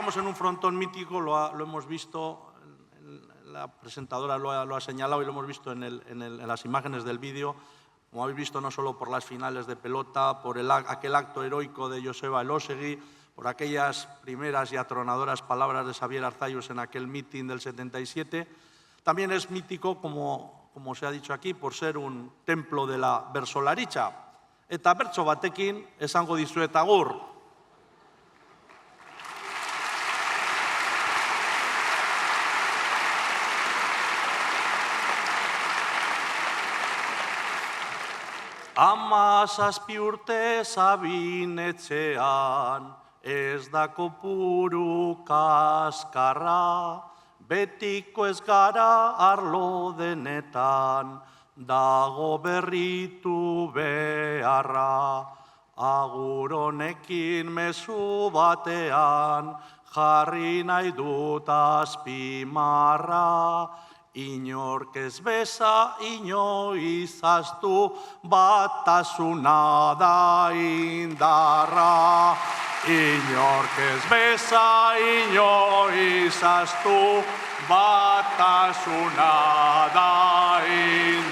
Estamos en un frontón mítico, lo hemos visto, la presentadora lo ha señalado y lo hemos visto en las imágenes del vídeo, como habéis visto, no solo por las finales de pelota, por aquel acto heroico de Joseba Elósegui, por aquellas primeras y atronadoras palabras de Xabier Arzallus en aquel mitin del 77. También es mítico, como se ha dicho aquí, por ser un templo de la bertsolaritza. Eta bertso batekin esango dizuet agur. Hamazazpi urte Sabinetxean, ez da kopuru kaskarra, betiko ez gara arlo denetan, dago berritu beharra. Agur honekin mezu batean, jarri nahi dut azpimarra, inork ez beza, inoiz ahaztu, batasuna da indarra. Inork ez beza, inoiz ahaztu, batasuna da indarra.